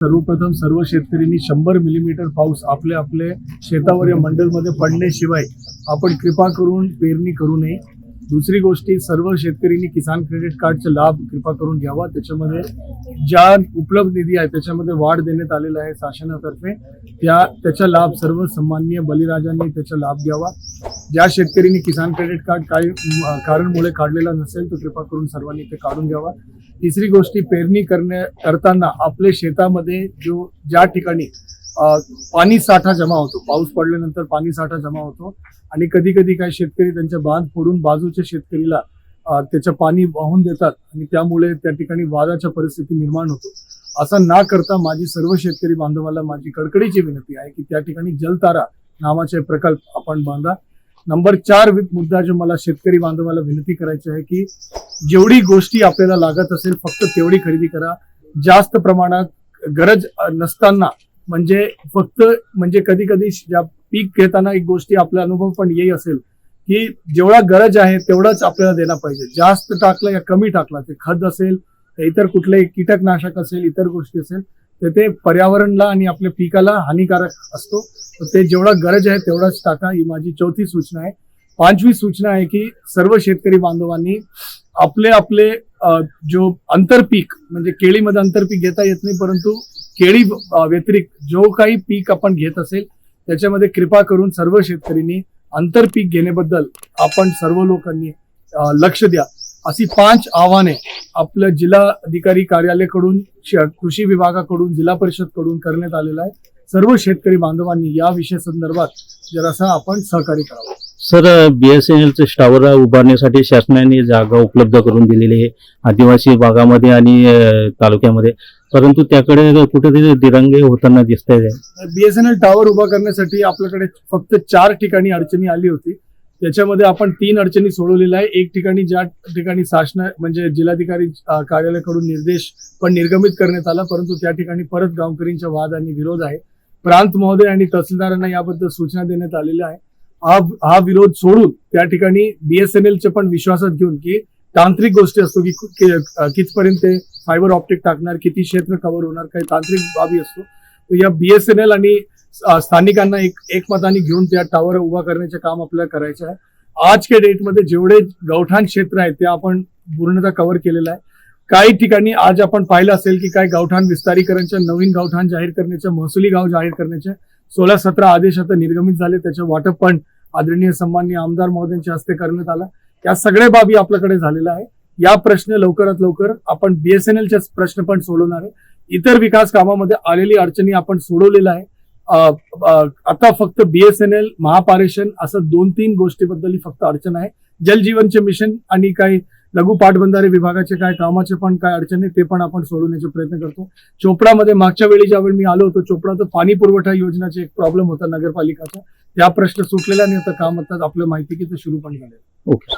सर्वप्रथम सर्व शेतकऱ्यांनी 100 मिलीमीटर पाऊस आपले आपले शेतावर या मंडलमध्ये पडण्याशिवाय आपण कृपा करून पेरणी करू नये। दुसरी गोष्टी, सर्व शेतकऱ्यांनी किसान क्रेडिट कार्डचा लाभ कृपा करून घ्यावा। त्याच्यामध्ये ज्या उपलब्ध निधी आहे त्याच्यामध्ये वाढ देण्यात आलेला आहे शासनातर्फे, त्याचा लाभ सर्व सन्माननीय बळीराजांनी त्याचा लाभ घ्यावा। ज्या शेतकऱ्यांनी किसान क्रेडिट कार्ड काही कारणमुळे काढलेला नसेल तर कृपा करून सर्वांनी ते काढून घ्यावा। तिसरी गोष्टी, पेरणी करताना आपले शेतामध्ये ज्या ठिकाणी पाणी साठा जमा होतो, पाऊस पडल्यानंतर पाणी साठा जमा होतो आणि कधी कधी काही शेतकरी त्यांच्या बांध फोडून बाजूच्या शेतकरीला त्याचं पाणी वाहून देतात आणि त्यामुळे त्या ठिकाणी वादाच्या परिस्थिती निर्माण होतो। असं न करता माझी सर्व शेतकरी बांधवाला माझी कडकडीची विनंती आहे की त्या ठिकाणी जलतारा नावाचे प्रकल्प आपण बांधा। नंबर 4 मुद्दा जो मला शेतकरी बांधवाला विनंती करायची आहे की जेवढी गोष्टी आपल्याला लागत असेल फक्त तेवढी खरेदी करा। जास्त प्रमाणात गरज नसताना म्हणजे कधी कधी पीक घेताना एक गोष्टी आपला अनुभव पण येई असेल की जेवढा गरज आहे तेवढाच आपल्याला देणं पाहिजे। जास्त टाकलं या कमी टाकला, ते खत असेल इतर कुठले कीटकनाशक असेल इतर गोष्टी असेल तर ते पर्यावरणाला आणि आपल्या पिकाला हानिकारक असतो। तर ते जेवढा गरज आहे तेवढाच टाका, ही माझी 4थी सूचना आहे। 5वी सूचना आहे की सर्व शेतकरी बांधवांनी आपले जो आंतरपीक म्हणजे केळीमध्ये आंतरपीक घेता येत नाही, परंतु केळी व्यतिरिक्त जो काही पीक आपण घेत असेल त्याच्यामध्ये कृपा करून सर्व शेतकऱ्यांनी आंतरपीक घेण्याबद्दल आपण सर्व लोकांनी लक्ष द्या। अशी 5 आव्हाने आपल्या जिल्हा अधिकारी कार्यालयाकडून, कृषी विभागाकडून, जिल्हा परिषद कडून करण्यात आलेला आहे। सर्व शेतकरी बांधवांनी या विषय संदर्भात जरासा आपण सहकार्य करावं। सर, BSNLचे टावर उभारण्यासाठी शासनाने जागा उपलब्ध करून दिलेली आहे आदिवासी भागामध्ये आणि तालुक्यामध्ये, परंतु त्याकडे कुठेतरी दिरंगाई होताना दिसत आहे। BSNL टावर उभा करण्यासाठी आपल्याकडे फक्त 4 ठिकाणी अडचणी आली होती, त्याच्यामध्ये आपण 3 अडचणी सोडवलेल्या आहे। एक ठिकाणी ज्या ठिकाणी शासन म्हणजे जिल्हाधिकारी कार्यालयाकडून निर्देश पण निर्गमित करण्यात आला, परंतु त्या ठिकाणी परत गावकरींचा वाद आणि विरोध आहे। प्रांत महोदय आणि तहसीलदारांना याबद्दल सूचना देण्यात आलेल्या आहे। हा विरोध सोडून त्या ठिकाणी BSNLचे पण विश्वासात घेऊन की तांत्रिक गोष्टी असतो की कितपर्यंत ते फायबर ऑप्टिक टाकणार, किती क्षेत्र कव्हर होणार, काही तांत्रिक बाबी असतो। तर या BSNL आणि स्थानिकांना एकमताने घेऊन त्या टावर उभा करण्याचे काम आपल्याला करायचं आहे। आज के डेट मध्ये जेवढे गवठाण क्षेत्र आहेत ते आपण पूर्णतः कव्हर केलेलं आहे। काही ठिकाणी आज आपण पाहिलं असेल की काही गवठाण विस्तारीकरणच्या, नवीन गवठाण जाहीर करण्याच्या, महसुली गाव जाहीर करण्याचे 16-17 आदेश आता निर्गमित झाले। त्याचे वाटप पण आदरणीय सन्माननीय आमदार महोदयांच्या हस्ते करण्यात आला। या सगळ्या बाबी आपल्याकडे झालेल्या आहे। या प्रश्न लवकरात लवकर आपण BSNLचे प्रश्न पण सोडवणार आहे। इतर विकास कामामध्ये आलेली अडचणी आपण सोडवलेल्या आहे। आता फक्त BSNL, महापारेषण असं 2-3 गोष्टीबद्दल फक्त अडचण आहे। जल जीवनचे मिशन आणि काही लघु पाटबंधारे विभागाचे काय कामाचे पण काय अडचणी ते पण आपण सोडवण्याचे प्रयत्न करतो। चोपडामध्ये मागच्या वेळी ज्यावेळी मी आलो होतो, चोपडाचं पाणी पुरवठा योजनेचे एक प्रॉब्लेम होता नगरपालिकाचा, त्या प्रश्न सुटलेला आणि आता काम आता आपल्याला माहिती की ते सुरू पण झाले। ओके।